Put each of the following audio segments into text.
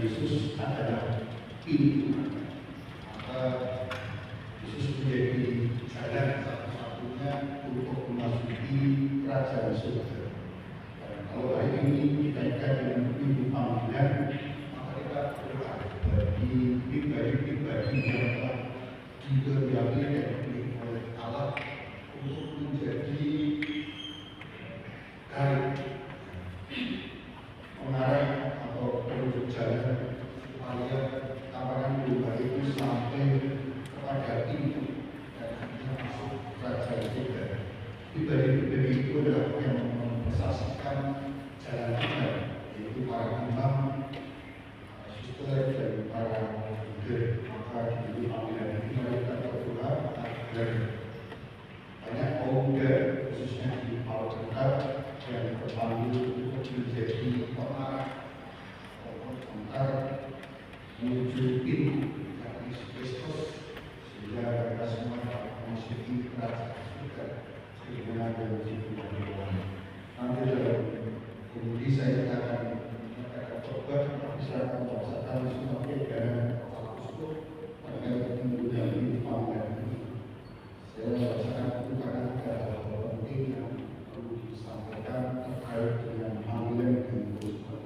Yesus adalah pintu, maka Yesus menjadi jalan satu-satunya untuk memasuki kerajaan surga. Dan kalau hari ini dikaitkan dengan pintu panggilan, maka kita berdoa bagi pribadi-pribadi yang telah diberi dan dipilih oleh Allah untuk menjadi guide, pengarah atau penunjuk jalan supaya tawaran doa itu sampai kepada pintu dan akhirnya masuk kerajaan surga. Pribadi-pribadi itu adalah yang mempersaksikan jalan kita, yaitu para imam, suster, dan para leader. Maka di panggilan ini kita berdoa agar banyak kaum muda, khususnya di Paut Tengah, yang terpanggil untuk menjadi pengarah antar menuju pintu Yesus Kristus, sehingga mereka semua dapat memasuki kerajaan surga sebagaimana dalam Firman Tuhan. Nanti dalam komedi saya akan coba bisa membahasakan semua keadaan Al-Qur'an terkait dengan pintu panggilan ini. Saya membacakan itu karena ada hal penting yang perlu disampaikan terkait dengan panggilan dan Tuhan.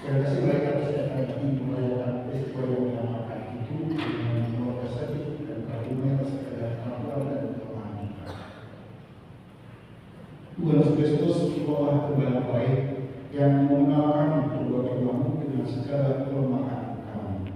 Saya kasih baik atas lagi merayakan peristiwa yang menamakan itu dengan keluarga saya dan kagumnya segala kemampuan dan kelemahan. Tuhan Yesus Kristus itulah Gembala baik yang mengenalkan kedua-duamu dengan segala kelemahan kami.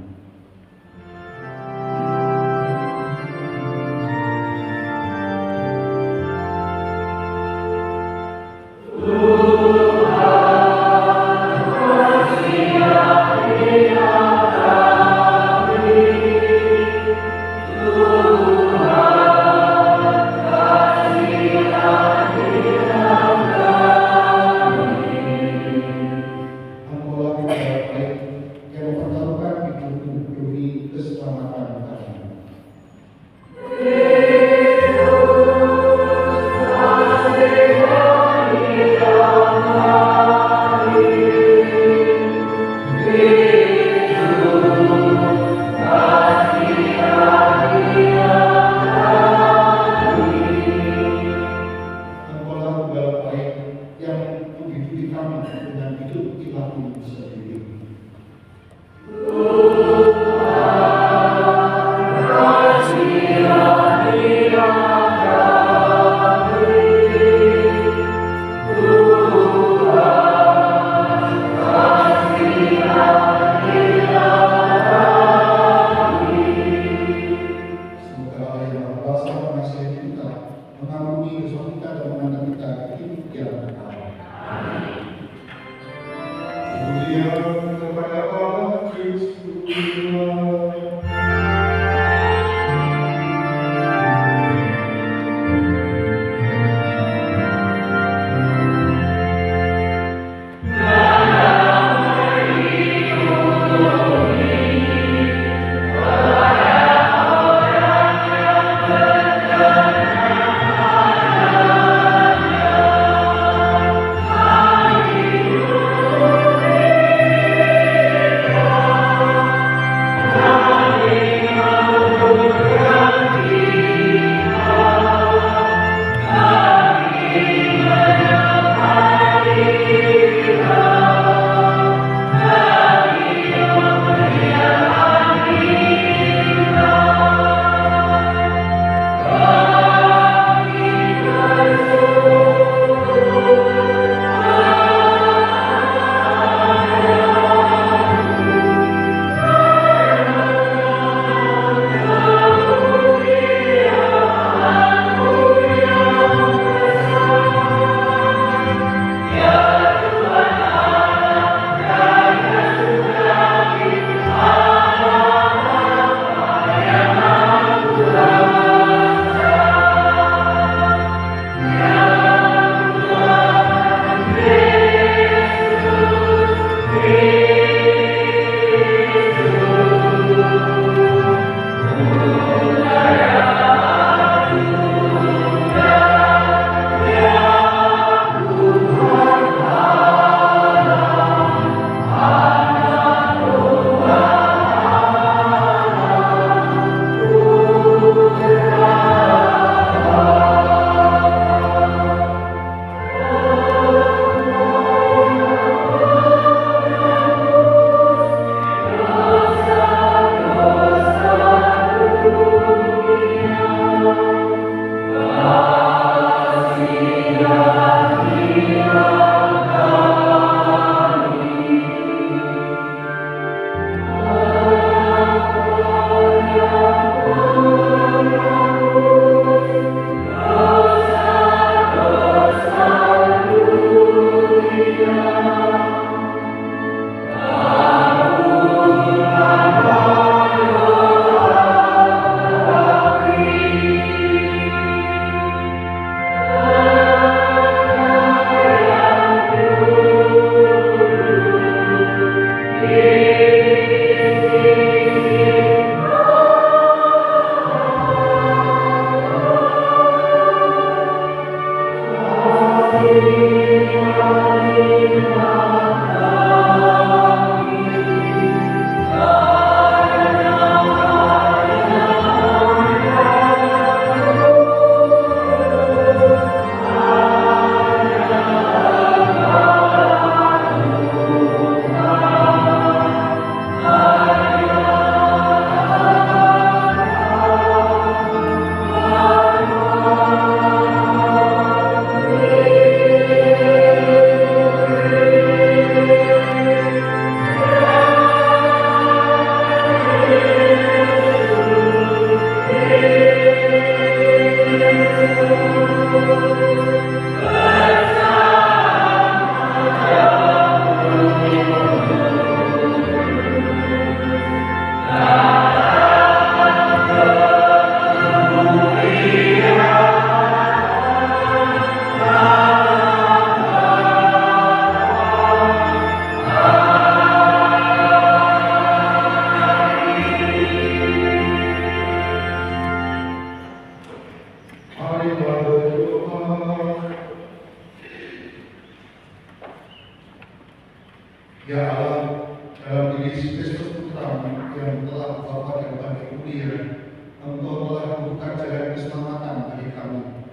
Ya Allah, dalam diri Yesus Kristus Putramu yang telah Bapa dan Bapa mulia, Engkau telah membuka jalan keselamatan bagi kami.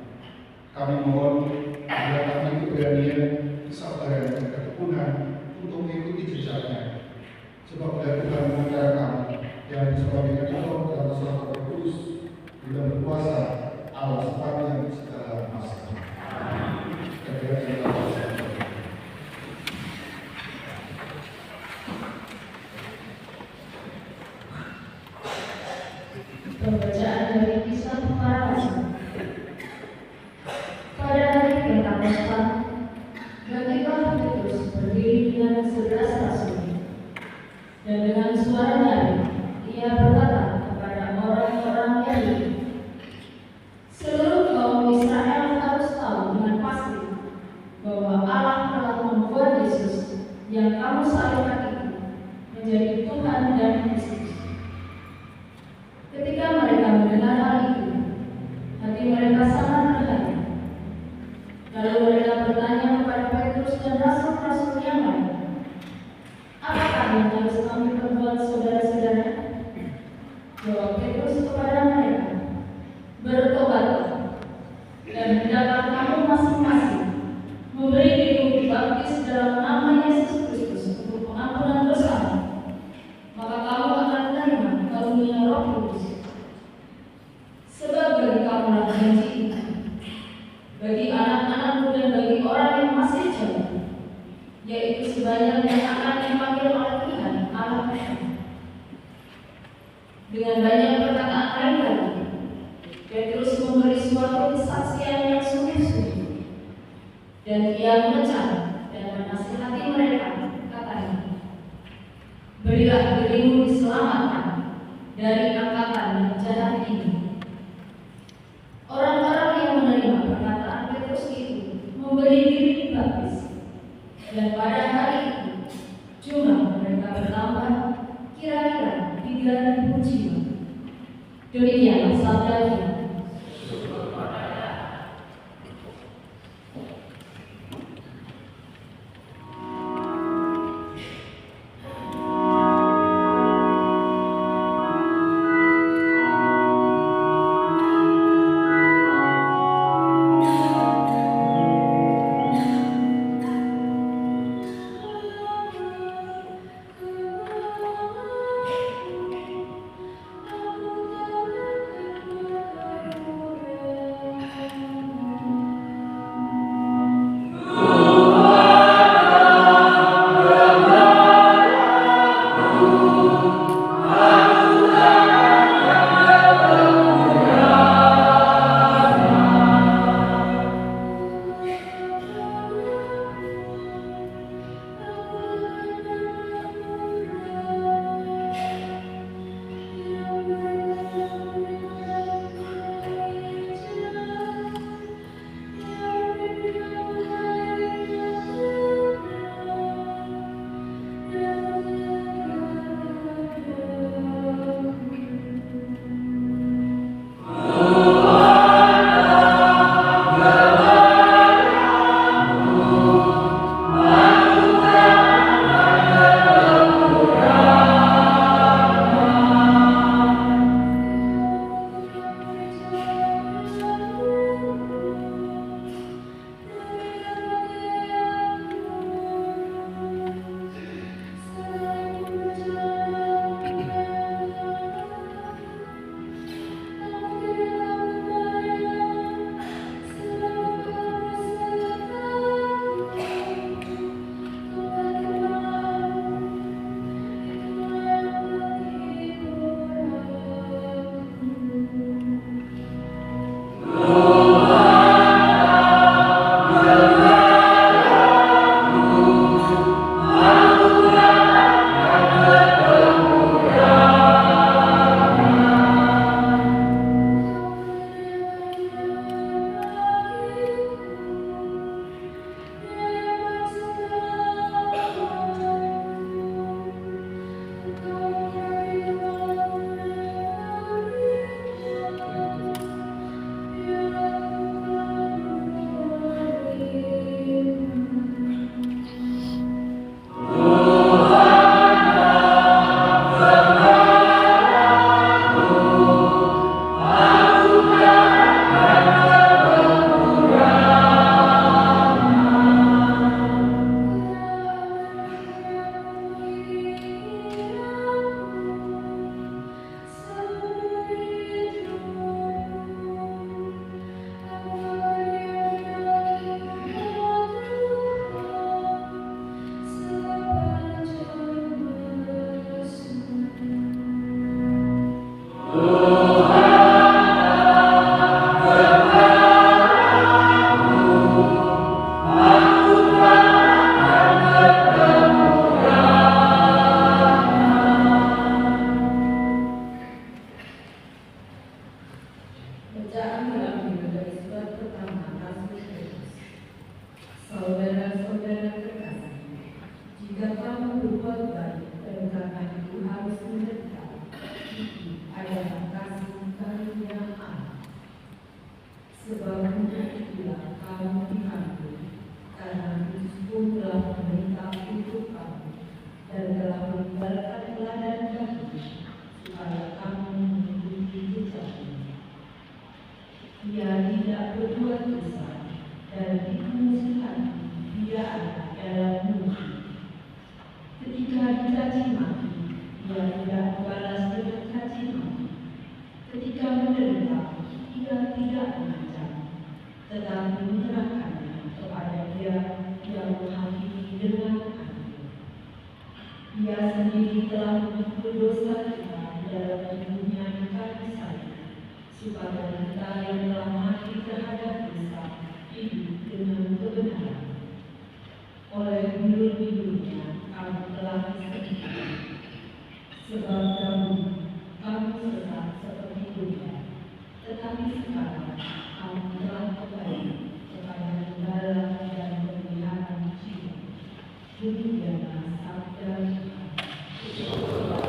Kami mohon agar kami keberanian, kesabaran, dan ketekunan untuk mengikuti jejaknya. Sebab dari Tuhan mengajar kami yang disebabkan Engkau dalam masalah terkudus dan berkuasa Allah sepanjang segala masa. Pembacaan dari Kisah Para Rasul. Pada hari Pentakosta, bangkitlah Petrus berdiri dengan 11 rasul, dan dengan suara nyaring ia berkata kepada orang-orang Yahudi, seluruh kaum Israel harus tahu dengan pasti bahwa Allah telah membuat Yesus yang kamu salibkan itu menjadi Tuhan dan Kristus. Ketika mereka mendengar hal itu, hati mereka sangat terhati. Lalu mereka bertanya kepada Petrus dan rasul-rasul yang lain, apakah yang harus kami perbuat, saudara-saudara? Jawab Petrus kepada mereka, bertobatlah, dan hendaklah kamu masing-masing memberi diri dibaptis dalam nama Yesus Kristus untuk pengampunan dosa, maka kamu akan menerima karunia Roh Kudus. Sebab bagi kamu lah janji itu, bagi anak-anakmu dan bagi orang yang masih jauh, yaitu sebanyak yang akan dipanggil oleh Tuhan Allah kita. Dengan banyak perkataan lain lagi, Petrus memberi suatu kesaksian yang sungguh-sungguh, dan ia mengejar dan menasihati mereka, katanya, berilah dirimu diselamatkan dari angkatan yang jahat ini. Orang-orang yang menerima perkataan Petrus itu memberi diri dibaptis, dan pada hari itu jumlah mereka bertambah kira-kira 3.000 jiwa. Demikianlah sabda Tuhan. Jika kamu berbuat baik dan karena itu harus menderita, itu adalah kasih karunia Allah. Sebab untuk itulah kamu dipanggil, karena Kristus pun telah menderita untuk kamu dan telah meninggalkan teladan bagi supaya kamu mengikuti jejaknya. Ia tidak berbuat dosa dan di hati dia ada dalam musuh. Ketika dicaci maki, ia tidak membalas dengan caci maki. Ketika menderita, ia tidak mengancam, tetapi menyerahkannya kepada Dia yang menghakimi dengan adil. Ia sendiri telah memikul dosa kita dalam tubuhnya di kayu salib, supaya kita yang telah mati terhadap dosa hidup dengan kebenaran. Oleh bilur-bilurnya kamu telah disembuhkan. Sebab dahulu kamu sesat seperti dunia, tetapi sekarang kamu telah kembali kepada gembala dan pemeliharaan jiwa. Demikianlah sabda Tuhan.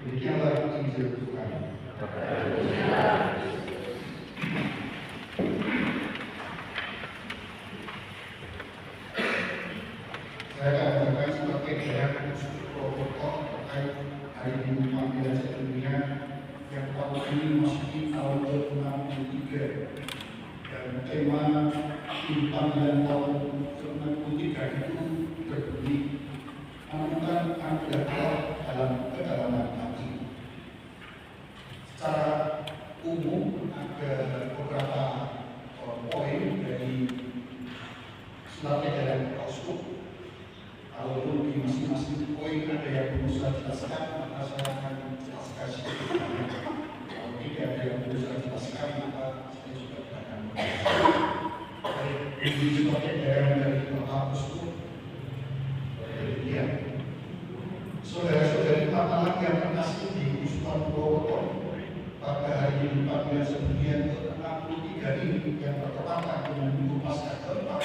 Demikianlah Injil Tuhan. Saya akan saudara sebagai daerah protokol terkait Hari Bumi Panggilan Sedunia yang tahun ini memasuki tahun ke-63 dan tema Bumi Panggilan tahun ke-63 itu berbunyi menemukan anugerah Allah dalam kedalaman hati. Secara umum ada beberapa poin dari surat edaran Pausku. Walaupun di masing-masing poin ada yang perlu saya jelaskan, maka saya akan jelaskan sedikit. Kalau tidak ada yang perlu saya jelaskan, maka saya juga akan menjelaskan. Di surat edaran dari Bapak Pausku, saudara-saudari Matalang yang terkasih di Usman Purwokerto, pada hari ini 14 Sedunia ke-63 ini yang bertepatan dengan minggu Paskah keempat,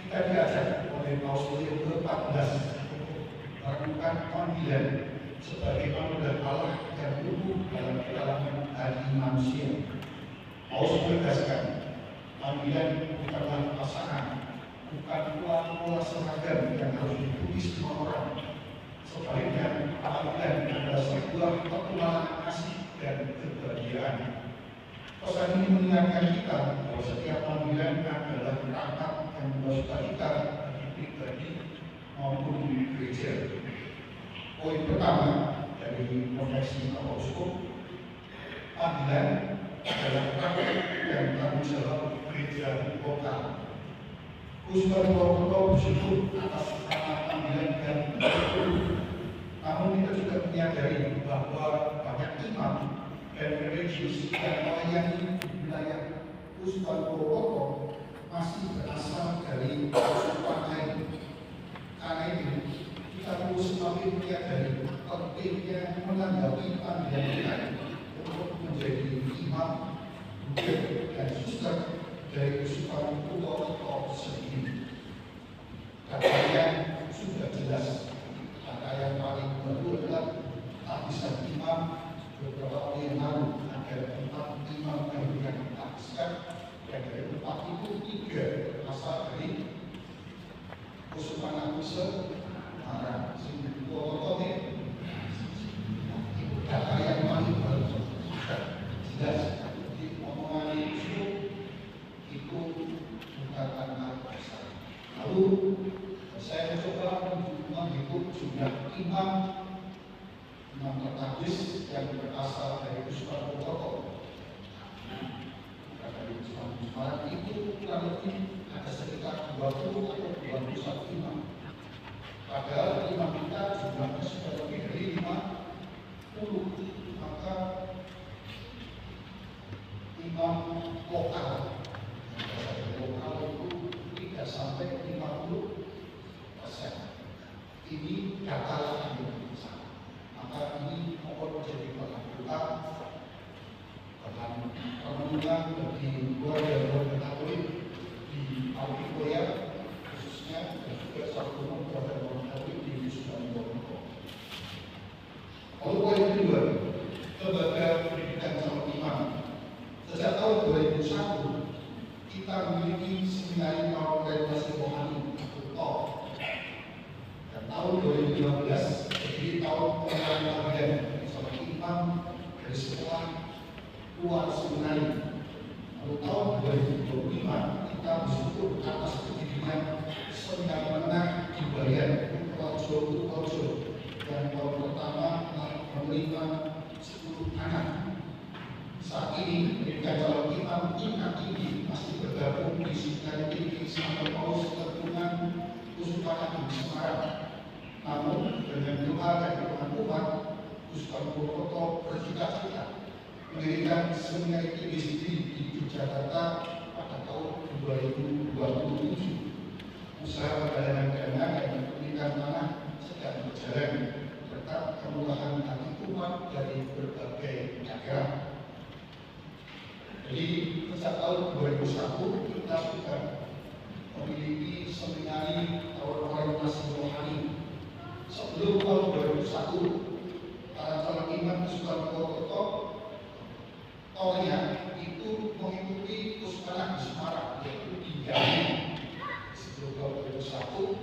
kita diajak oleh Paus Leo ke-14 melakukan panggilan sebagai anugerah Allah yang tumbuh dalam kedalaman hati manusia. Paus menegaskan, panggilan bukanlah pasangan, bukan pola seragam yang harus diikuti semua orang. Sebaliknya, panggilan adalah sebuah perkembangan kasih dan kebahagiaan. Pesan ini mengingatkan kita bahwa setiap panggilan adalah perangkat yang membawa kita bagi pribadi maupun di gereja. Poin pertama dari Konferensi Pausku, panggilan adalah perangkat yang tanggung jawab gereja lokal. Usman Purwokerto bersyukur atas panggilan yang betul. Namun kita juga menyadari bahwa banyak imam dan religius yang melayani wilayah Usman Purwokerto masih berasal dari Usman lain. Karena itu, kita perlu semakin menyadari pentingnya menanggapi panggilan kita untuk menjadi imam, budak, dan suster dari Usman Purwokerto sendiri. Kata yang sudah jelas. Yang paling baru adalah tak bisa imam beberapa tahun yang lalu ada 4 imam yang ditaktiskan dan dari 4 itu 3 berasal dari Usman Aguse Marang sehingga Purwokerto itu data yang paling baru jelas di omongan itu bukan tanpa dasar. Lalu saya mencoba menghitung jumlah imam tertabis yang berasal dari Usman Purwokerto. Dari Usman Marang itu kurang lebih ada sekitar 20 atau 21 imam. Padahal imam kita jumlahnya sudah lebih dari 50. Maka imam lokal itu tidak sampai 50%. Ini data yang besar. Maka ini mohon menjadi bahan doa, bahan renungan bagi keluarga Katolik di Australia khususnya dan juga satu keluarga Katolik di Usman Purwokerto. Lalu poin kedua, lembaga pendidikan calon imam. Sejak tahun 2001 kita memiliki seminari orientasi rohani atau TOR. Tahun 2015 jadi tahun pengalaman sebagai imam dari sekolah luar seminari. Lalu tahun 2025 kita bersyukur atas kejadian seminar menengah di Bayan Projo yang tahun pertama menerima 10 anak. Saat ini pendidikan calon imam tingkat tinggi masih bergabung di seminari tinggi Santo Paus Ketungan Usman Agung Semarang. Namun dengan doa dan doa umat, Usman Purwokerto bercita-cita mendirikan seminari tinggi sendiri di Yogyakarta pada tahun 2027. Usaha penggalangan dana dan kepemilikan tanah sedang berjalan berkat kemurahan hati umat dari berbagai negara. Jadi sejak tahun 2001 kita sudah memiliki seminari orientasi rohani. Sebelum tahun 2001, para calon imam Usman Purwokerto itu mengikuti Usman Agung Semarang, yaitu 3 sebelum tahun 2001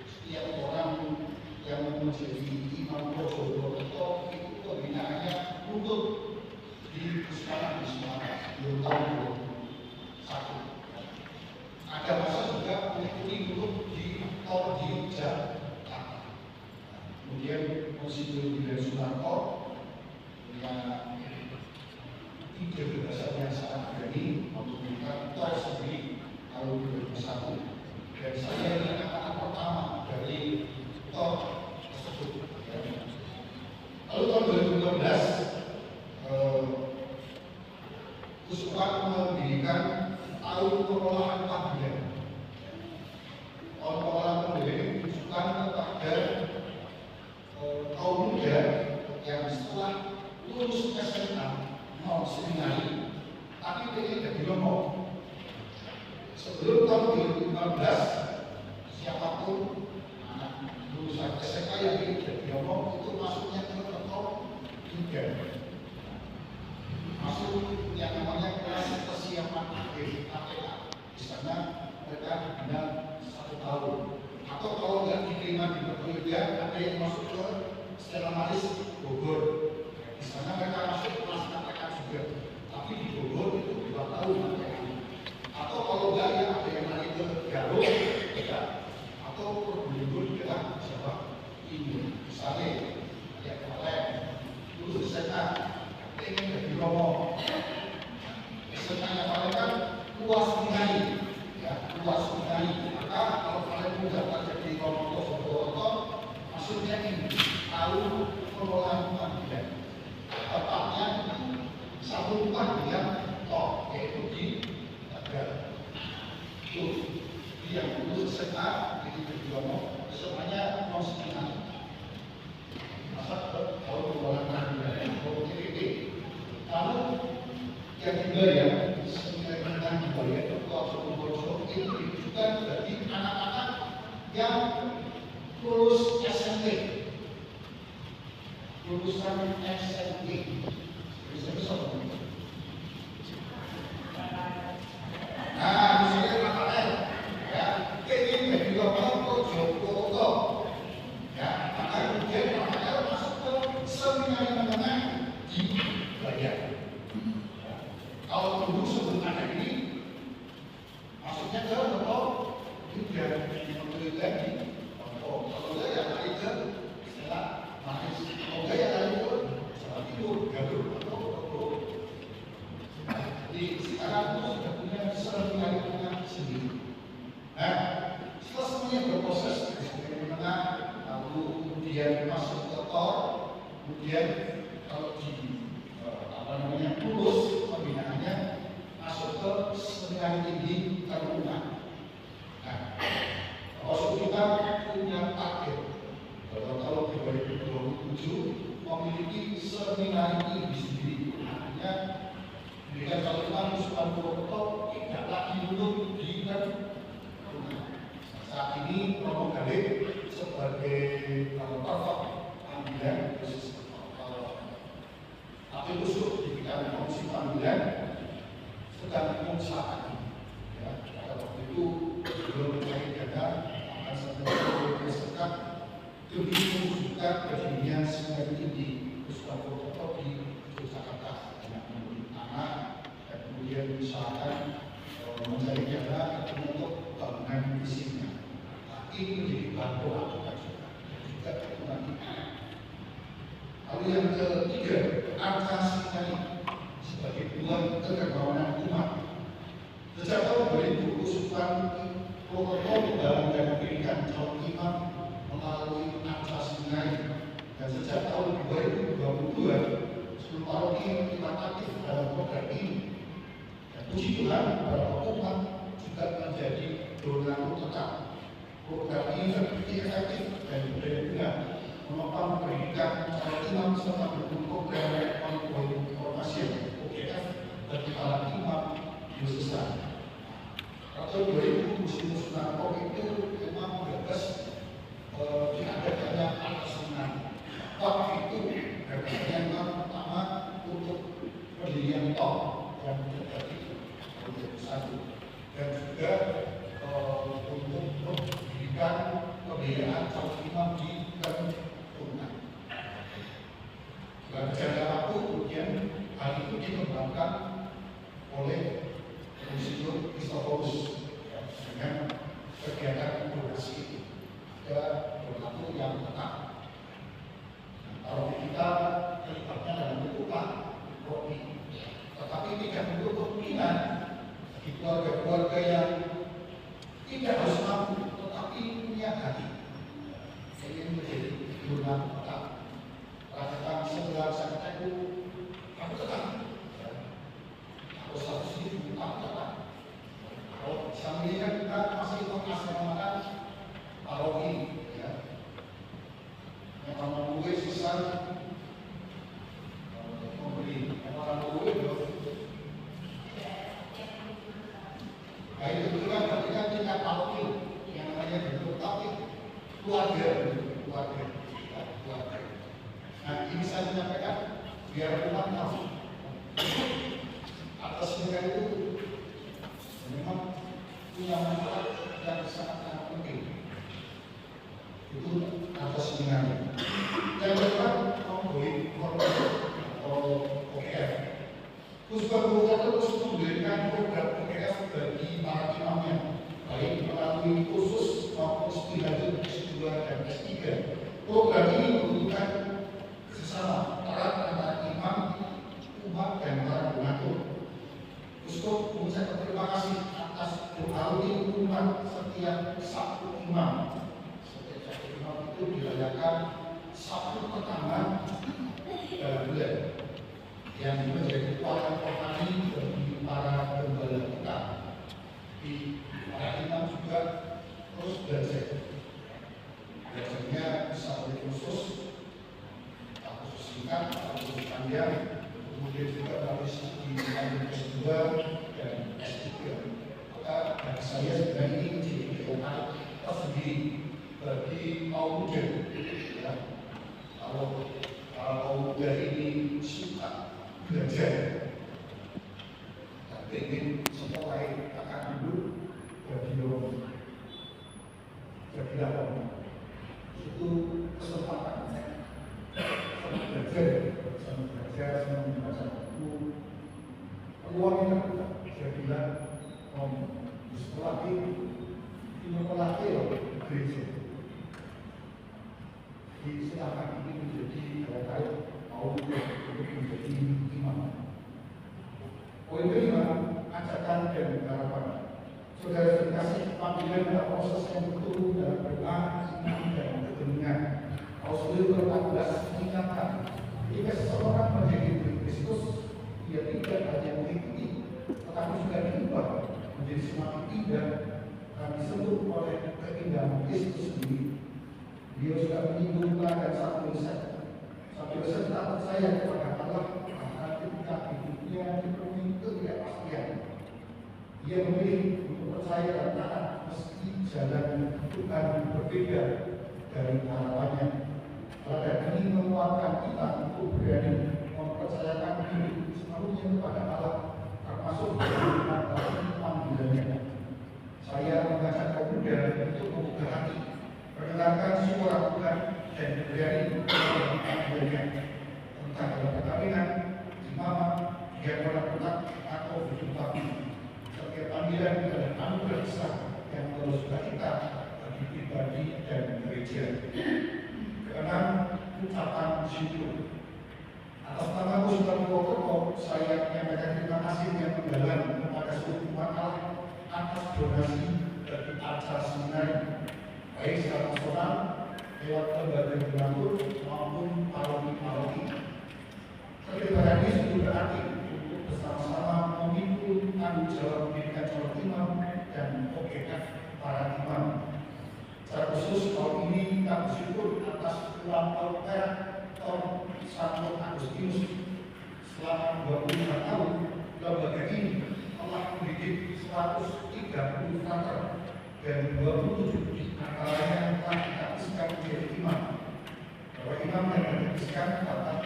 setiap orang yang menjadi Imam Purwokerto itu pembinaannya untuk di Puskesmas sebelum tahun 2001. Ada masa juga mengikuti dulu di Tor di Jakarta. Kemudian Konsinyur Biden Soekarno punya ide gagasan yang sangat berani untuk membuka Tor sendiri tahun 2001. Dan saya ini anak pertama dari Tor tersebut. Lalu tahun 2012 Puspat mendirikan tahun pengolahan pabrik. Tahun pengolahan pabrik ini ditujukan kepada kaum muda yang setelah lulus SMA mau seminari, tapi pengen jadi lombok. Sebelum tahun 2015, siapapun anak lulusan SMA yang ingin jadi lombok itu masuknya ke top 3. Masuk yang namanya kelas persiapan akhir KPK. Di sana mereka bina 1 tahun. Atau kalau nggak diterima di perkuliahan, ada yang masuk ke Stella Maris Bogor. Di sana mereka masuk kelas KPK juga. Tapi di Bogor itu 2 tahun KPK. Atau kalau nggak ya ada yang lari ke Garut, ya. Atau perguruan kita Jawa ini. Misalnya ya kalian lulus SMA. Ingin jadi romo, misalnya kalian kan luas mengenai, ya luas mengenai. Maka kalau kalian mudah jadi romo Purwokerto, maksudnya ini tahu pengelolaan pabrik. Tepatnya satu pabrik toh, yaitu di Tegal. Itu yang lulus SMA jadi romo, semuanya non seminari. Masa kalau pengelolaan pabrik, lalu yang dibayar senilai menang dibayar itu itu ditujukan bagi anak-anak yang lulus SMP, lulusan SMP. Bisa besar. Nah, misalnya Rafael, ya, ini jadi orang Purwokerto, ya, maka kemudian Rafael masuk ke seminari menengah di Bayan. Kalau dulu sebelum ada ini, maksudnya ke Lombok, juga membeli lagi. Kalau enggak ya lari ke Stella Maris, kalau enggak ya lari ke Jawa Timur, Garut atau Bogor. Jadi sekarang itu sudah punya seminari menengah sendiri. Nah, setelah semuanya berproses seminari menengah, lalu kemudian masuk ke Tor, kemudian kalau di lulus pembinaannya masuk ke seminari tinggi Taruna. Nah, kalau kita punya target bahwa tahun 2027 memiliki seminari tinggi sendiri, artinya pendidikan Taruna Pusat Purwokerto tidak lagi duduk di Taruna. Saat ini Romo Galih sebagai pokok panggilan khusus tapi khusus di bidang komisi panggilan sedang mengusahakan. Ya, pada waktu itu belum mencari dana akan sampai bersekat demi mewujudkan berdirinya seminari tinggi Pusat Purwokerto di Jakarta dengan memberi tanah dan kemudian mengusahakan mencari dana untuk bangunan fisiknya. Tapi menjadi bahan lakukan juga nanti. Lalu yang ketiga, asas tadi sebagai bulan kegagalan umat. Sejak tahun 2000 Sultan Purwokerto dalam pendidikan calon imam melalui asas seminari, dan sejak tahun 2022 seluruh paroki terlibat aktif dalam program ini. Dan puji Tuhan, para umat juga menjadi donor tetap. Program ini terbukti efektif dan berguna menopang pendidikan calon imam serta mendukung program ongoing informasi OGF bagi para imam diocese. Tahun 2000 musim Soekarno itu memang bebas diadakannya atas seminari. Waktu itu gagasannya memang pertama untuk pendirian TOP yang terjadi tahun 2001 dan juga untuk pendidikan pembiayaan calon imam di kita terlibatnya dalam bentuk roti, tetapi tidak bentuk kemungkinan di keluarga-keluarga yang tidak harus mampu, tetapi punya hati ingin menjadi guna tetap. Rakyat sebelah saya itu aku tetap, aku satu sini aku tetap. Kalau sama ini kan kita masih mengasramakan paroki, ya. Yang orang gue sisa memberi, yang orang gue belum. Nah itu juga berarti kan tingkat paroki yang namanya bentuk tapi keluarga. Nah ini saya menyampaikan biar umat tahu atas negara itu memang punya manfaat yang sangat penting. Itu atas negara. Yang kedua membuat korban atau OKF. Kusbah Bogor terus memberikan program OKF bagi para imamnya, baik melalui kursus maupun studi lanjut S2 dan S3. Program ini membutuhkan sesama peran antara imam, umat, dan para donatur. Uskup mengucapkan terima kasih atas doa rutin umat setiap Sabtu imam. Setiap Sabtu imam itu dirayakan Sabtu pertama dalam bulan, yang menjadi pahala rohani bagi para gembala kita. Di para imam juga terus belajar. Belajarnya bisa oleh kursus singkat, kursus panjang, kemudian juga melalui studi lanjut S2 dan S3. Maka bagi saya sebenarnya ini menjadi keuntungan tersendiri bagi kaum muda. Ya. Kalau kaum muda ini suka belajar, tapi ingin sekolah akan dulu bagi itu kesempatan belajar, membaca buku, peluang yang terbuka. Saya bilang, di sekolah ini gereja. Silakan ini menjadi terkait mau untuk menjadi imam. Poin kelima, ajakan dan harapan. Saudara dikasih panggilan pada proses yang betul dalam doa, iman, dan kebenaran. Paulus 14 mengingatkan, jika seseorang menjadi murid Kristus, ia tidak hanya mengikuti, tetapi juga diubah menjadi semakin indah dan disentuh oleh keindahan Kristus sendiri. Dia sudah menyinggung teladan satu dosen tak percaya kepada Allah karena ketika hidupnya dipenuhi ketidakpastian. Ia memilih untuk percaya dan taat meski jalan Tuhan berbeda dari harapannya. Teladan ini menguatkan kita untuk berani mempercayakan diri sepenuhnya kepada Allah, termasuk dalam panggilannya. Saya mengajak kaum muda untuk membuka hati, mendengarkan suara Tuhan dan berani melakukan panggilannya tentang dalam perkawinan, imamat, diakonaat atau hidup bakti. Setiap panggilan adalah anugerah besar yang terus kita bagi pribadi dan gereja. Keenam, ucapan syukur. Atas nama Kusbah Bogor, saya menyampaikan terima kasih yang mendalam kepada seluruh umat Allah atas donasi bagi acara seminar, baik secara nasional, lewat lembaga donatur maupun paroki. Keterlibatan ini sungguh berarti untuk bersama-sama memikul tanggung jawab pendidikan calon imam dan OKF para imam. Secara khusus tahun ini kita bersyukur atas ulang tahun perak tahun Santo Agustinus. Selama 25 tahun lembaga ini telah mendidik 130 frater dan 27 di antaranya telah ditaktiskan menjadi imam. Bahwa imam yang ditaktiskan telah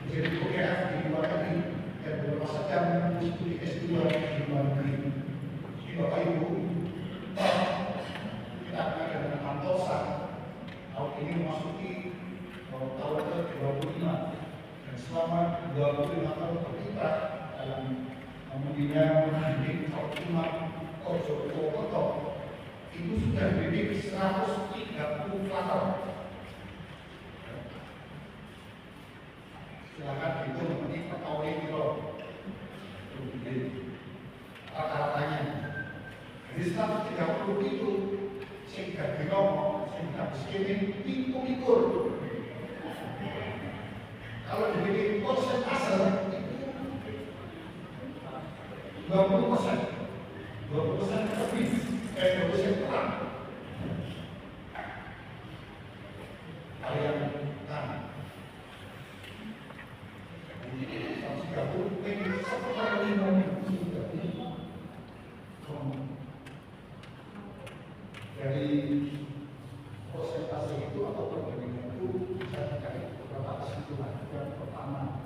menjadi OKF di luar negeri dan beberapa sedang studi S2 di luar negeri. Jadi Bapak Ibu, kita akan dengan Antosa tahun ini memasuki tahun ke-25 dan selama 25 tahun berkiprah dalam membina mendidik calon imam Ojo Koto itu sudah mendidik 130 frater. silakan hitung ini per tahun ini loh. Rata-ratanya. Jadi 130 itu sehingga bilang sehingga miskin pikul. Kalau dibikin persentase itu 20%, 20% lebih, 20% kurang. Kalian kan, jadi 130 ini seperti dari persentase itu atau perbandingan itu bisa dicari beberapa kesimpulan. Yang pertama,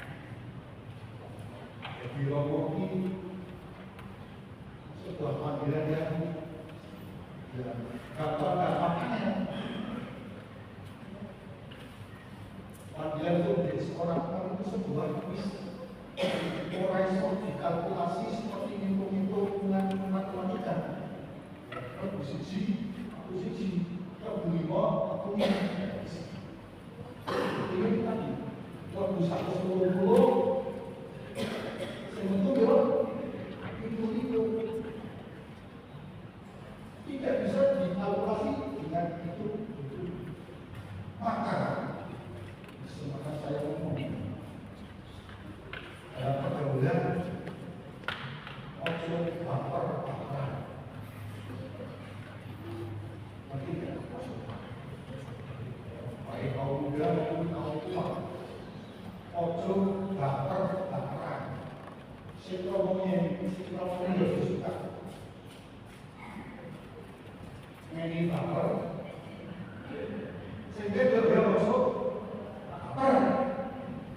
jadi Romo ini sebuah panggilan yang gampang-gampangnya panggilan itu menjadi seorang itu sebuah misi. Orang yang dikalkulasi seperti hitung-hitung matematika. Posisi, aku lima, aku ini tadi, waktu 110, sebetulnya itu tidak bisa dikalkulasi dengan itu. Maka, semacam saya ngomong dalam pergaulan, ojo baper-baperan. Baik kaum muda maupun kaum tua, ojo baper-baperan. Sikromongnya suka. Ini baper, sehingga dia masuk baper.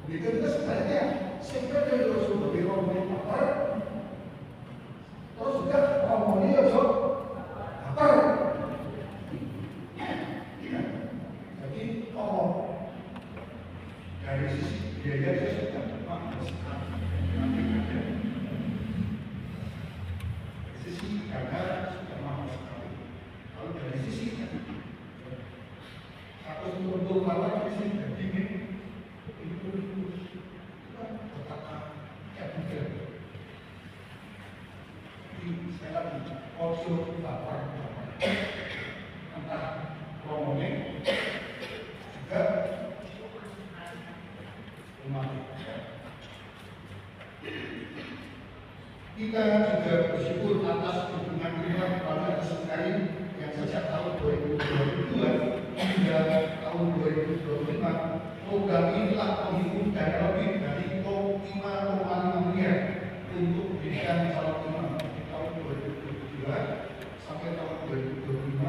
Begitu juga sebenarnya, sehingga dia masuk lebih ngomongin baper. Terus juga ngomongnya masuk baper. Dari sisi biaya saya sudah sisi karena sudah mahal sekali. Kalau dari sisi satu untuk malam di sini dan dingin itu betapa kecil. Jadi sekali lagi ojo baper entah promonya juga kita juga bersyukur atas dukungan kita kepada SKI yang sejak tahun 2022 hingga tahun 2025 program ini telah menghimpun dana lebih dari 5,5 miliar untuk pendidikan calon imam di tahun 2022 sampai tahun 2025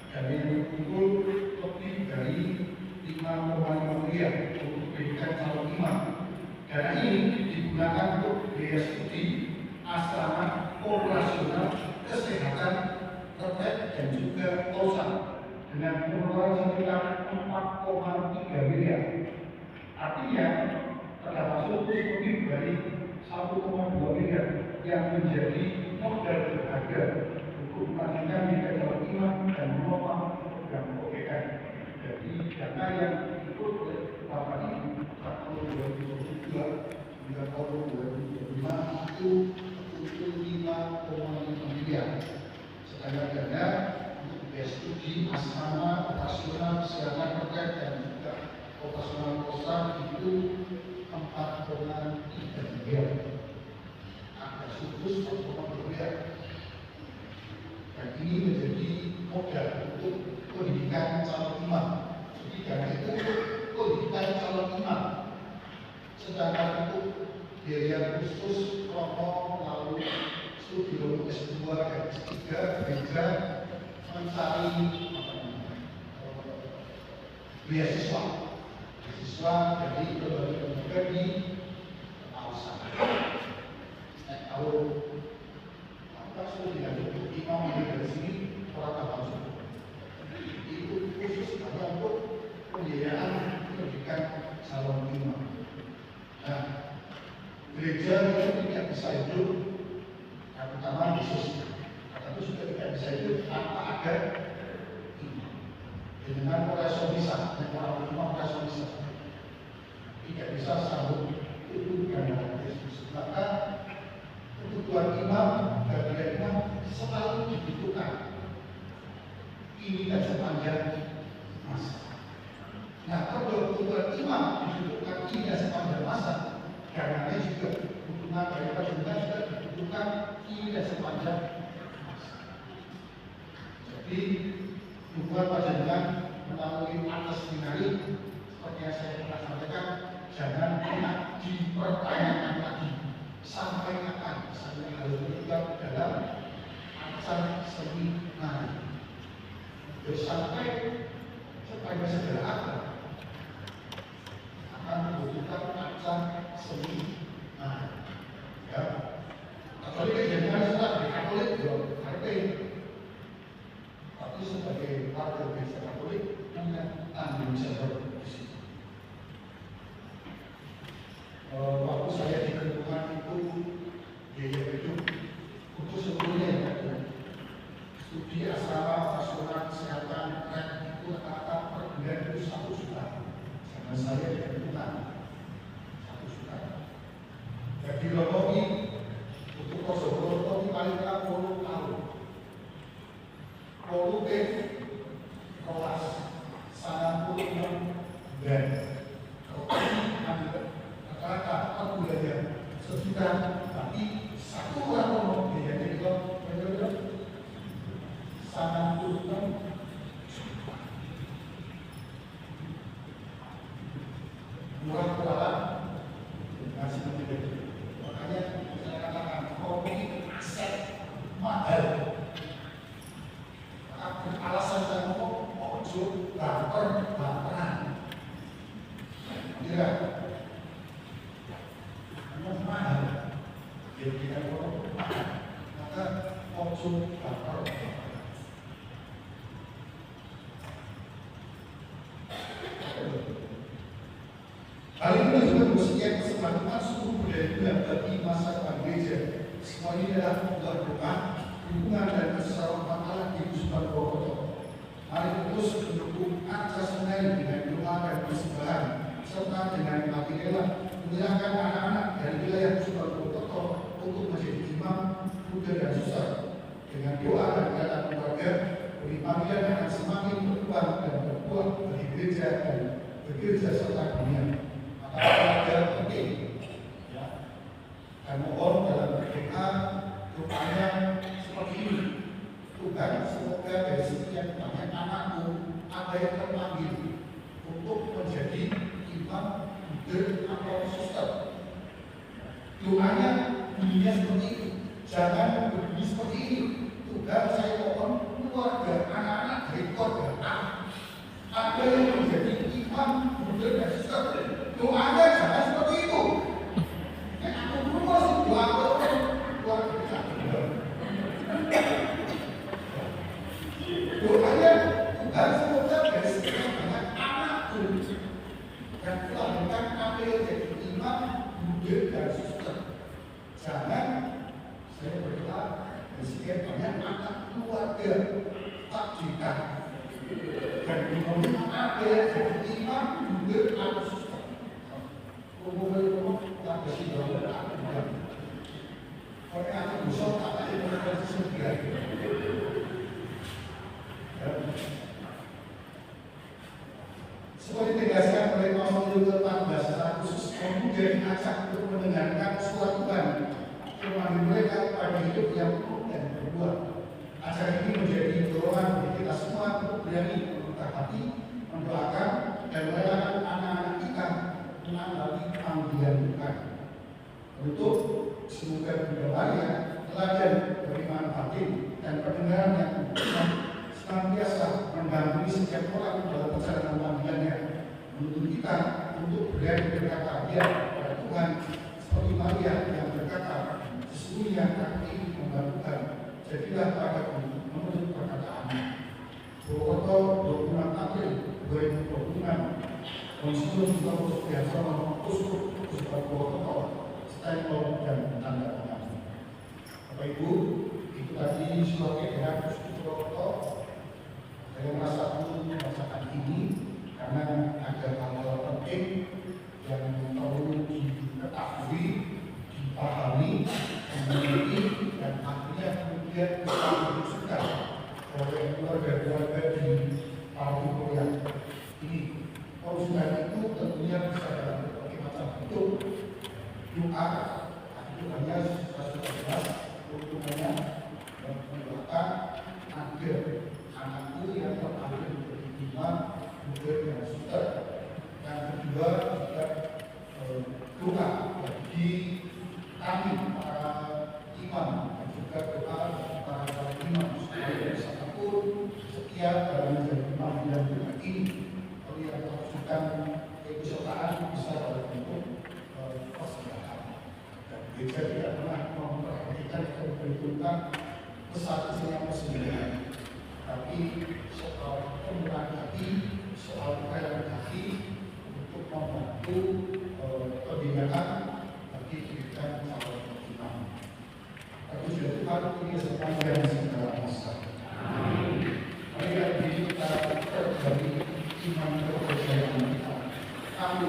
dan yang berkumpul lebih dari 5,5 miliar untuk pendidikan calon imam. Dana ini digunakan untuk biaya studi, asrama, operasional, kesehatan, terkait dan juga OSA dengan pengeluaran sekitar 4,3 miliar. Artinya terdapat surplus lebih dari 1,2 miliar yang menjadi modal berharga untuk melanjutkan pendidikan calon imam dan menopang program OPN. Jadi dana yang ikut oleh Bapak Ibu tahun 2022 hingga tahun 2025 itu untuk 5,5 miliar. Sedangkan dana untuk biaya studi, asrama, operasional, kesehatan terkait dan juga operasional kosan itu 4,3 miliar. Ada surplus 4,2 miliar. Dan ini menjadi modal untuk pendidikan calon imam. Jadi dana itu pendidikan calon imam. Sedangkan untuk biaya khusus rokok lalu studi S2 dan S3 gereja mencari beasiswa dari berbagai lembaga di kawasan. Kalau sudah dilanjut imam dari sini orang kawasan itu khusus hanya untuk pembiayaan pendidikan calon imam. Nah, gereja itu tidak bisa hidup, terutama Yesus. Itu sudah tidak bisa hidup tanpa ada imam. Dengan orang bisa, dengan orang imam orang bisa. Tidak bisa sambung Nah, kebetulan imam dibutuhkan tidak sepanjang masa, karena juga dukungan dari panjenengan juga dibutuhkan tidak sepanjang masa. Jadi dukungan panjenengan melalui atas dinari, seperti yang saya pernah sampaikan, jangan pernah dipertanyakan lagi sampai kapan saya harus terlibat dalam acara seminar. Sampai supaya segera apa akan membutuhkan acara seminar. Ya, Katolik jangan salah, Katolik belum ngerti. Tapi sebagai warga gereja Katolik punya tanggung jawab di sini. Waktu saya di lingkungan itu biaya hidup untuk seluruhnya ya, studi asrama, asuran, kesehatan, rent itu rata-rata per bulan itu 1 juta. Zaman saya di lingkungan 1 juta. Jadi Rokoki untuk Rokoki paling kurang 10 tahun. Politik kelas 96 dan rata-rata per bulannya sejuta, tapi satu orang biayanya itu benar-benar 96 murah kuala masih begitu. Makanya saya katakan kopi aset mahal. Alasan saya ngomong ojo baperan. Tidak. Memang mahal. Jadi kita ngomong mahal. Maka ojo baperan. Hal ini juga mestinya kesempatan seluruh budaya bagi masa depan gereja. Semua ini adalah doa, hubungan dan keselamatan Allah di Tuhan Bokoto. Mari terus mendukung acara sendiri dengan doa dan persembahan, serta dengan mati rela menyerahkan anak-anak dari wilayah Tuhan Bokoto untuk menjadi imam, muda dan susah. Dengan doa dan kata keluarga, beri panggilan akan semakin berkembang dan berbuah bagi gereja dan bekerja serta dunia. Maka penting, ya. Dan mohon dalam berdoa, rupanya seperti ini. Tuhan, semoga dari sekian banyak anakmu ada yang terpanggil untuk menjadi imam, muda atau suster. Doanya bunyinya seperti ini. Jangan berbunyi seperti ini. Tuhan, saya mohon keluarga, anak-anak dari keluarga ada yang menjadi imam, muda dan suster. Doanya jangan seperti itu. Aku dulu masih doa keluarga kita. Doanya Tuhan semoga dari sekian banyak anakku dan melahirkan apa yang jadi imam, muda dan suster. Jangan saya berdoa dari sekian banyak anak keluarga tak dikat dan dimulai apa yang jadi imam, muda atau suster. Umum-umum tak bersih banget tak mudah. Oleh anak busuk tak ada yang berkasi sendiri. Seperti ditegaskan oleh Paulus 14 secara khusus menjadi ajak untuk mendengarkan suara Tuhan, memanggil mereka pada hidup yang penuh dan berbuah. Acara ini menjadi dorongan bagi kita semua untuk berani membuka hati, mendoakan dan merelakan anak-anak kita menanggapi panggilan Tuhan. Untuk semoga budaya, teladan beriman batin dan pendengaran yang senantiasa mendampingi setiap orang dalam perjalanan panggilannya, menuntun kita untuk berani berkata ya kepada Tuhan, seperti Maria yang berkata, sesungguhnya aku ingin membantu Tuhan, jadilah padaku menurut perkataanmu. Purwokerto 26 April 2026. Konsul juga untuk biasa untuk Purwokerto, stempel dan tanda tangan. Bapak Ibu, itu tadi sebagai dengan Purwokerto. Saya merasa perlu merasakan ini karena ada hal-hal penting yang perlu diketahui, dipahami, dimiliki, dan akhirnya kemudian kita diwujudkan oleh keluarga-keluarga di Korea ini. Kewujudan itu tentunya bisa dalam berbagai macam bentuk. Doa, doanya sudah jelas, hubungannya mendoakan agar anakku yang terpilih menjadi imam, murid yang suster. Yang kedua juga doa bagi kami para imam dan juga doa bagi para imam supaya siapapun setiap dalam menjadi imam dan doa ini yang mewujudkan keikutsertaan bisa dalam bentuk persembahan. Dan gereja tidak pernah memperhatikan atau memperhitungkan besar-besarnya persembahan, tapi soal kemurahan hati, soal kerelaan hati untuk membantu pembinaan bagi kita calon imam. Tapi sudah Tuhan ini sepanjang segala masa. Mari hari ini kita dari iman kepercayaan kita. Kami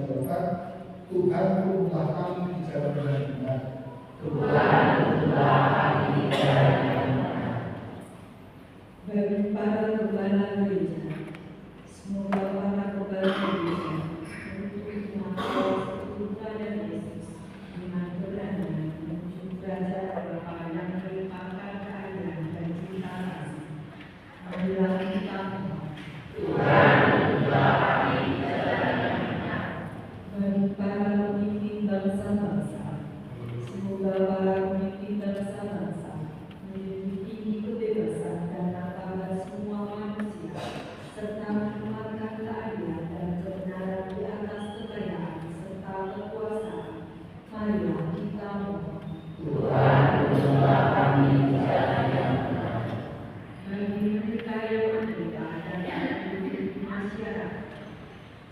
adalah Tuhan berubah kami di jalan yang benar. Tuhan berubah kami di jalan yang benar. Bagi para kepala gereja, semoga para kepala gereja untuk mengawal kepada Yesus dengan berani menuju kerajaan Bapa yang melimpahkan keadilan dan cinta kasih. Marilah kita Tuhan berubah kami di jalan yang benar. Bagi para pemimpin bangsa-bangsa, semoga para pemimpin bangsa-bangsa menjunjung tinggi kebebasan dan martabat semua manusia, serta menempatkan keadilan dan kebenaran di atas kekayaan serta kekuasaan. Marilah kita mohon. Tuhan berubah kami di jalan yang benar. Bagi mereka yang menderita dan hidup di masyarakat,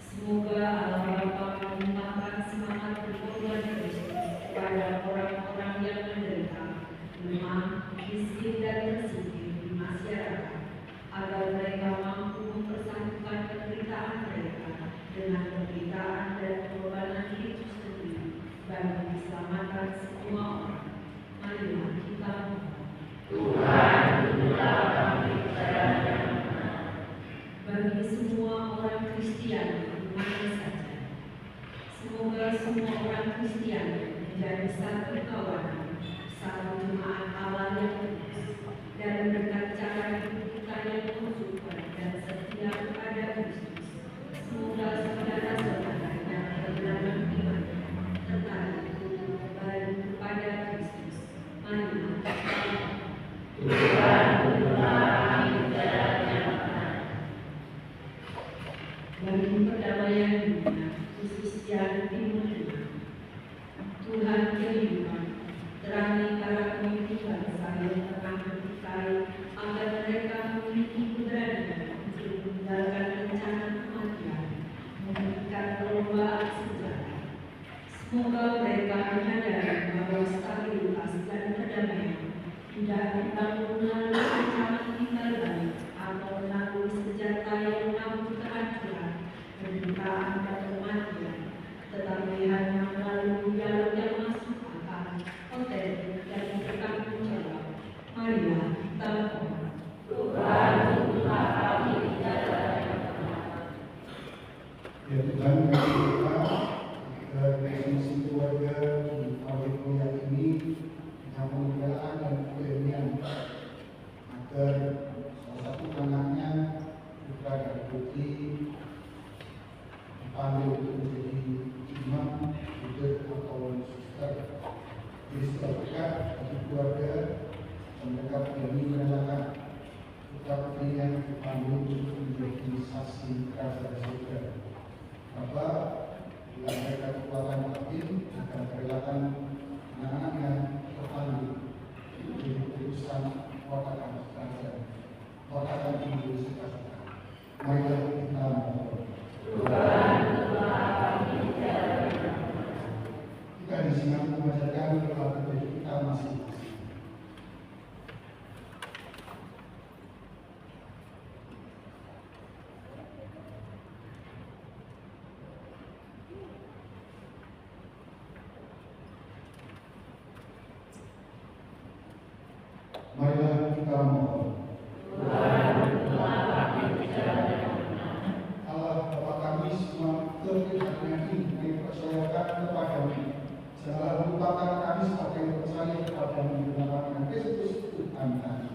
semoga Allah Bapa melimpahkan semangat berkorban Kristus kepada orang-orang yang menderita, lemah, miskin dan tersingkir di masyarakat, agar mereka mampu mempersatukan penderitaan mereka dengan penderitaan dan pengorbanan Kristus sendiri bagi keselamatan semua orang. Marilah kita mohon. Tuhan berubah kami di jalan yang benar. Bagi semua orang Kristiani di mana saja, semoga semua orang Kristiani menjadi satu kawanan, satu jemaat Allah yang kudus, dan berkat cara hidup kita yang bersyukur dan setia kepada Kristus. Semoga saudara-saudara yang berdalam iman tertarik untuk kembali kepada Kristus. Marilah kita mohon. Tuhan berubah kami di jalan yang benar. Bagi perdamaian dunia, khususnya di Timur Tengah, Tuhan beri putrinya dipanggil untuk menjadi saksi kerajaan surga. Bapa, bila mereka kekuatan batin akan merelakan anak-anaknya terpanggil untuk urusan kekuatan kerajaan, kekuatan hidup sukacita. Marilah kita mohon. Kita disimak membacakan lagu kita masing-masing. Marilah kita mohon. Allah Bapa kami semua kebenaran ini dipercayakan kepadamu. Janganlah lupakan kami sebagai yang percaya kepadamu dalam nama Kristus Tuhan kami.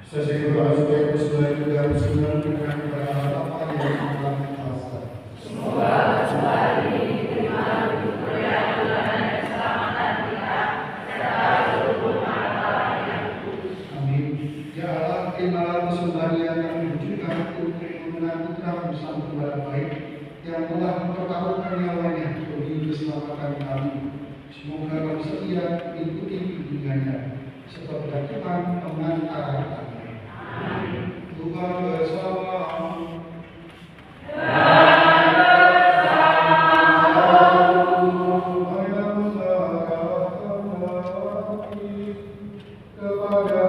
Saya berdoa supaya semua juga semua dengan Bapa yang Maha Kuasa. Semoga semua ini diterima diperoleh dan keselamatan kita serta seluruh masalah yang kudus. Amin. Ya Allah, terimalah persembahyan yang diwujudkan untuk kegunaan Putra Sang Pembala baik yang telah mempertaruhkan nyawanya demi keselamatan kami. Semoga kami setia mengikuti bimbingannya serta berkenan pengantara kami. Tuhan bersamamu. Kepada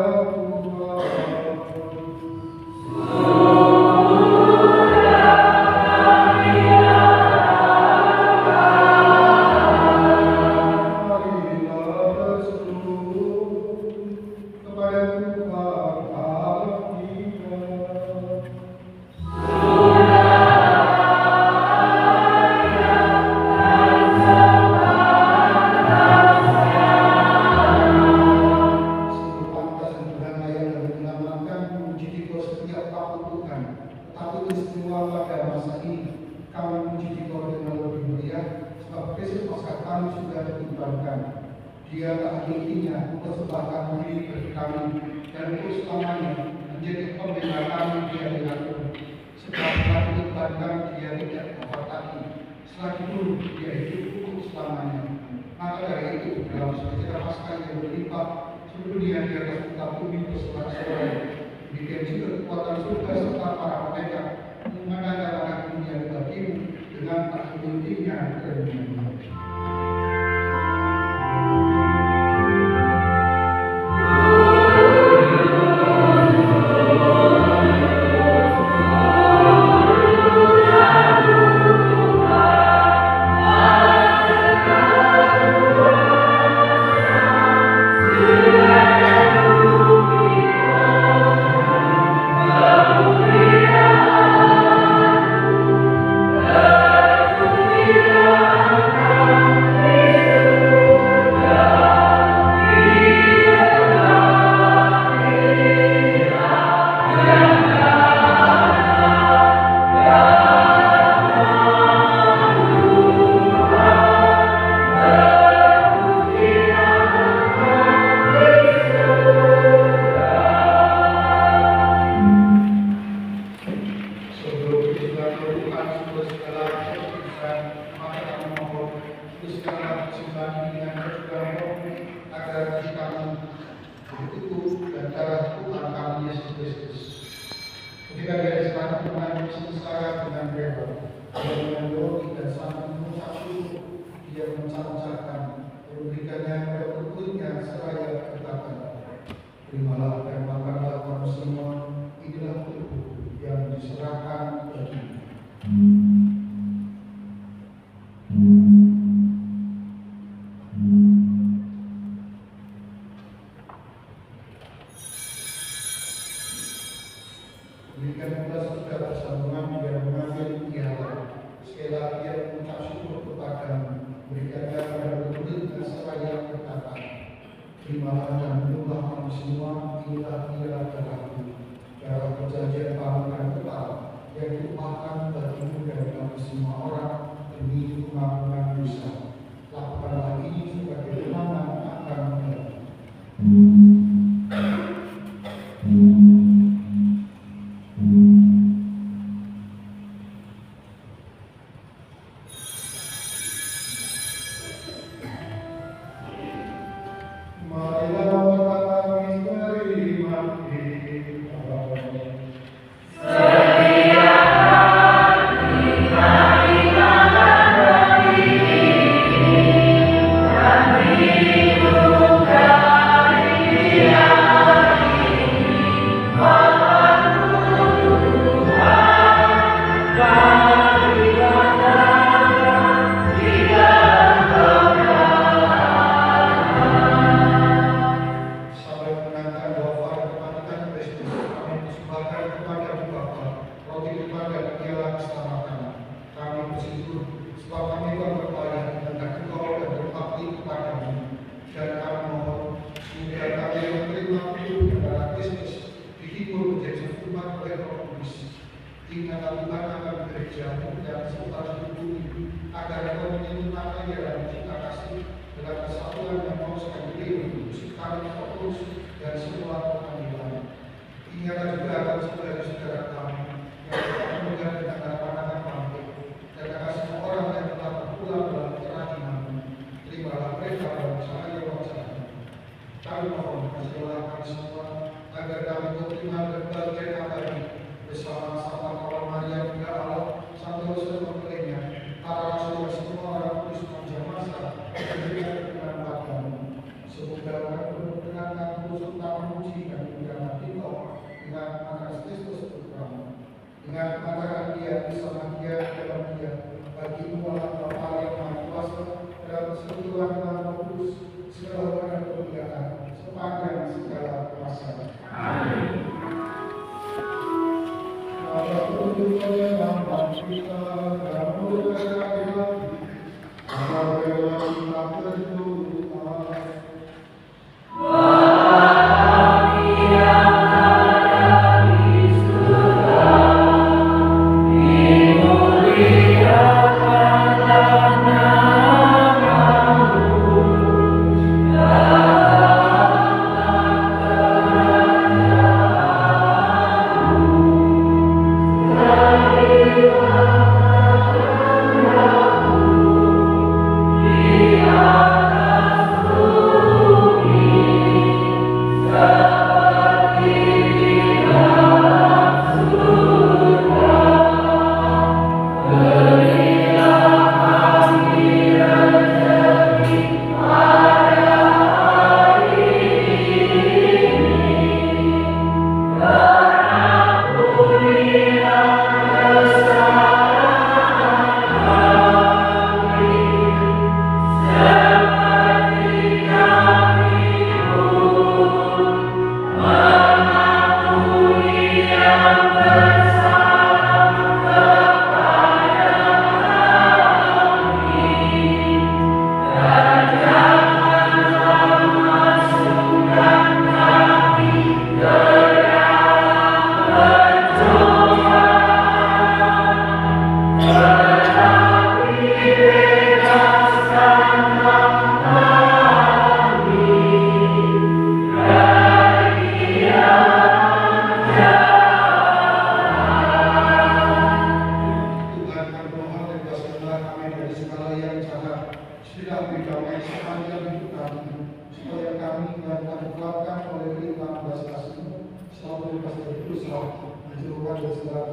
Tuhan Allah kita. istimewa pada masa ini. Kami memuji Kau dengan lebih meriah, sebab Kristus Paskah kami sudah dikorbankan. Dia tak henti-hentinya mempersembahkan diri bagi kami, dan untuk selamanya menjadi pembela kami di hadapan Tuhan. Setelah telah dikorbankan, dia tidak wafat lagi. Setelah itu, dia hidup untuk selamanya. Maka dari itu, dalam sejarah Paskah yang berlimpah, seluruh dunia di atas muka bumi bersorak-sorai. Demikian juga kekuatan surga serta para malaikat mengadakan dunia bagimu dengan tak henti-hentinya kerenungan. Terimalah dan makanlah kamu semua, inilah tubuhku yang diserahkan bagimu. Demikian pula setelah bersambungan dia mengambil piala. Sekali lagi dia mengucap syukur kepadamu, berikannya kepada murid-muridnya seraya berkata, terimalah dan minumlah kamu semua, inilah piala darahku, darah perjanjian baru dan kekal, yang ditumpahkan bagimu dan bagi semua orang demi pengampunan dosa. Lakukanlah ini sebagai penangan akan menjadi.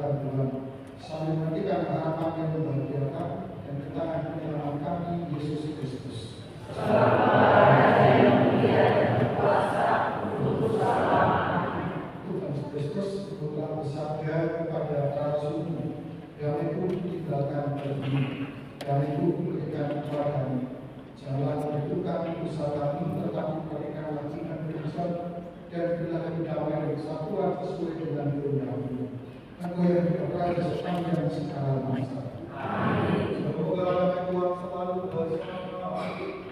hadapan Tuhan, sambil menantikan harapan yang membahagiakan dan kedatangan penyelamat kami, Yesus Kristus. Tuhan Kristus telah bersabda kepada rasulmu, damai-Ku tinggalkan bagimu, damai-Ku berikan kepadamu. Janganlah menentukan usahamu, tetapi berikanlah iman Kristus dan berilah damai persatuan sesuai dengan kehendakmu. Engkau yang berperan sepanjang segala masa. Amin. Semoga Tuhan selalu bersama kita.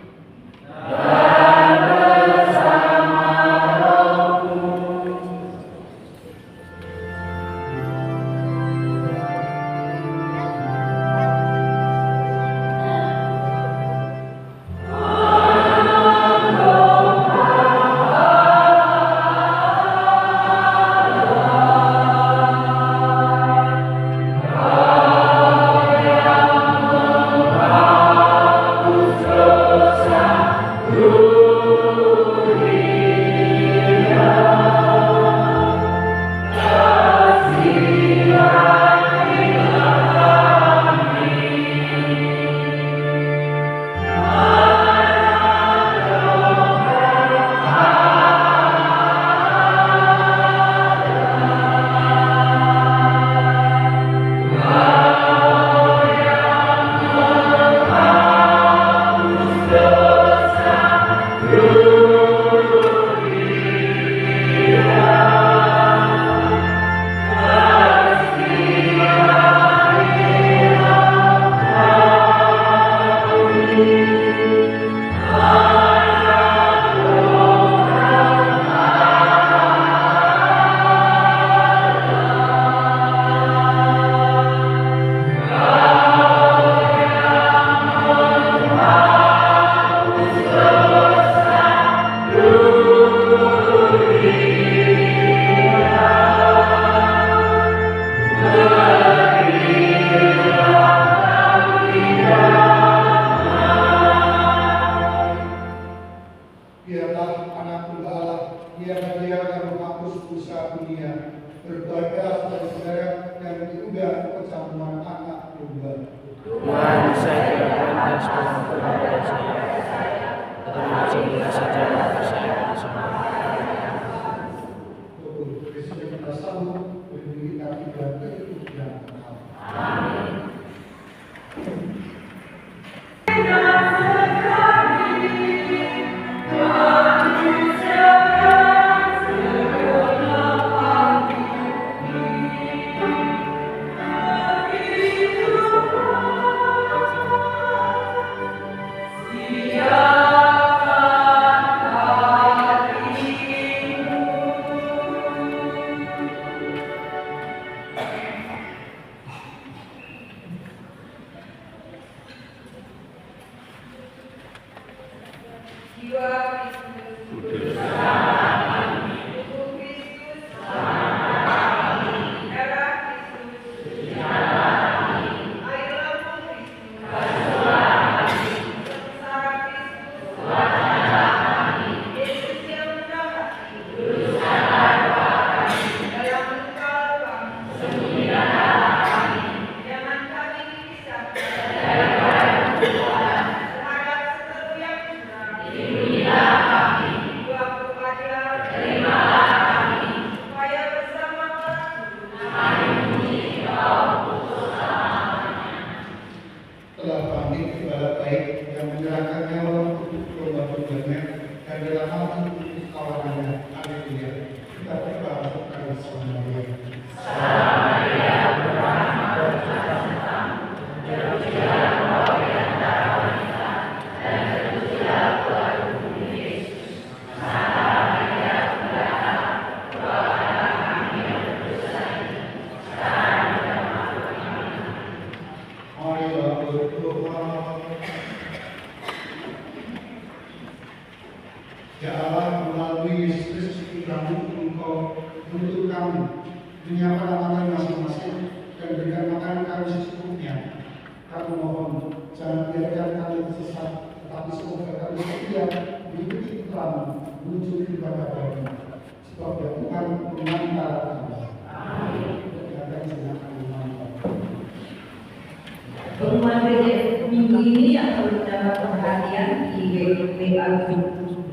pengumuman BDF minggu ini yang perlu mendapat perhatian di WA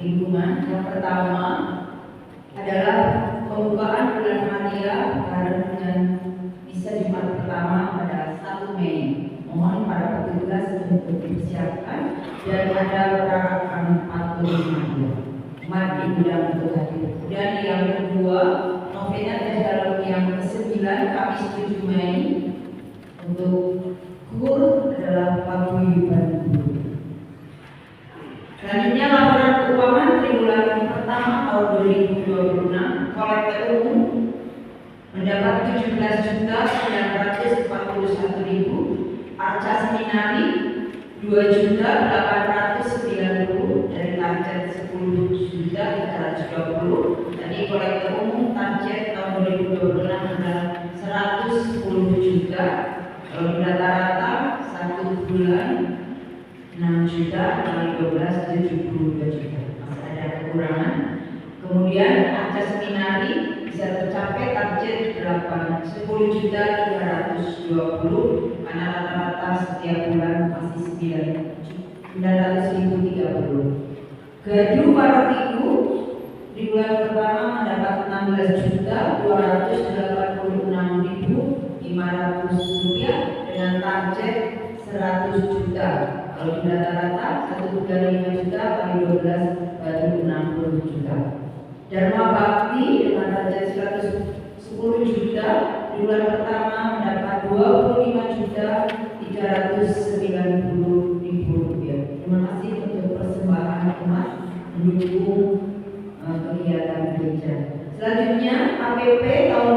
lingkungan. Yang pertama adalah pembukaan bulan Maria bareng dengan misa Jumat pertama pada 1 Mei. Mohon para petugas untuk dipersiapkan dan ada peralatan 45 Maria. Umat diundang untuk hadir. Dan yang kedua, novena Dalam yang ke-9 Kamis 7 Mei untuk kur adalah paguyuban guru. Selanjutnya laporan keuangan triwulan pertama tahun 2026, kolektor umum mendapat 17.941.000, arca seminari 2.890.000 dari target 10.320. Tadi kolektor umum target tahun 2026 adalah 110 juta. Kalau di rata-rata 1 bulan 6 juta kali 12 72 juta. Masih ada kekurangan. Kemudian arca seminari bisa tercapai target 10.320 karena rata-rata setiap bulan masih 900.030. Gaji parokiku di bulan pertama mendapat 16.286.500 rupiah dengan target 100 juta. Kalau di rata-rata 135 juta kali 12 baru 60 juta. Dharma Bakti dengan target 110 juta di bulan pertama mendapat 25.390.000 rupiah. Terima kasih untuk persembahan umat mendukung kegiatan gereja. Selanjutnya APP tahun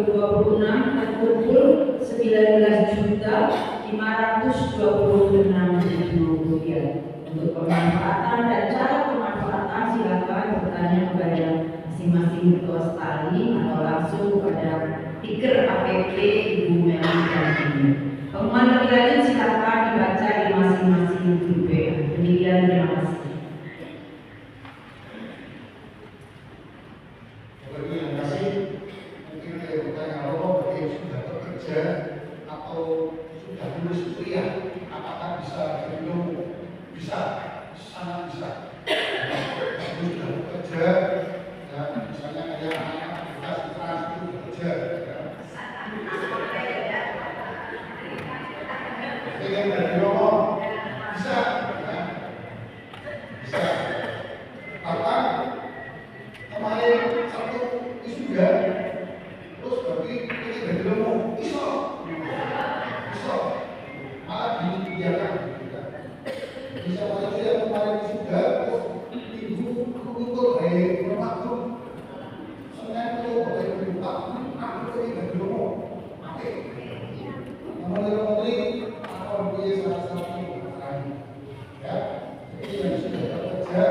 2026 terkumpul 19.526.000 rupiah. Untuk pemanfaatan dan cara pemanfaatan silakan bertanya kepada masing-masing ketua stali atau langsung kepada stiker APP Ibu Meli Kartini. Pengumuman lebih lanjut silakan dibaca di masing-masing grup WA. Demikian, terima kasih. Terima kasih. Mungkin ada pertanyaan bagi yang sudah bekerja atau sudah lulus kuliah, apakah bisa dihitung? Bisa, sangat bisa. Kalau sudah bekerja, ya, misalnya kayak anak-anak kita trans itu bekerja, ya. Pengen dari rumah, bisa, ya. Bisa. Bahkan kemarin satu wisuda, terus berarti ini dari rumah, bisa, malah dibiarkan. Bisa pada saya kemarin wisuda, terus minggu kumpul dari waktu Senin itu boleh dibuka, aku ini dari rumah, oke. Menteri atau dia salah satu lain, ya. Jadi yang sudah bekerja,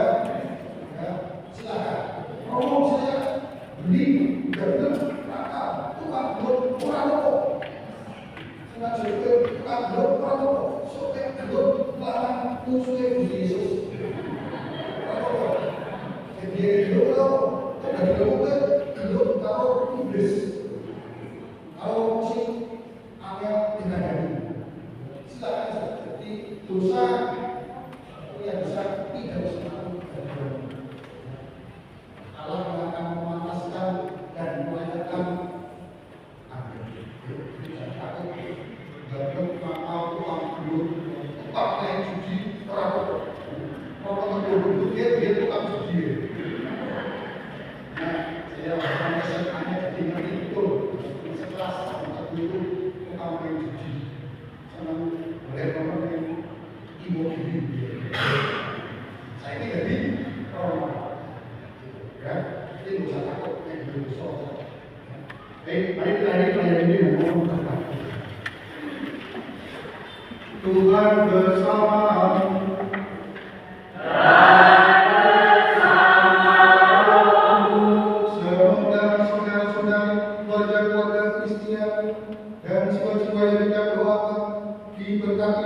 ya, silakan. Ngomong saya beli betul nakal, tukang belum kurang rokok. Senang juga tukang belum kurang rokok, sopir belum larang musuhnya Yesus. Jadi belum tahu, tidak belum tahu iblis. Kalau musik angel tidak ada. Silakan saja. Jadi dosa yang besar tidak usah melakukan. Allah yang akan memanaskan dan melanjutkan tidak takut gabung makau tukang belum tukang main judi orang orang belum dia tukang judi. Nah, saya orang SMA-nya jadi ngerti betul sekelas sama itu tukang main judi senang boleh ngomong dengan ibu judi. Saya ini jadi orang ya, ini bisa takut yang berusaha. Mari pelayan ini ngomong apa? Tuhan bersamamu. Semoga saudara-saudari, keluarga-keluarga Kristian dan jiwa-jiwa yang kita doakan diberkati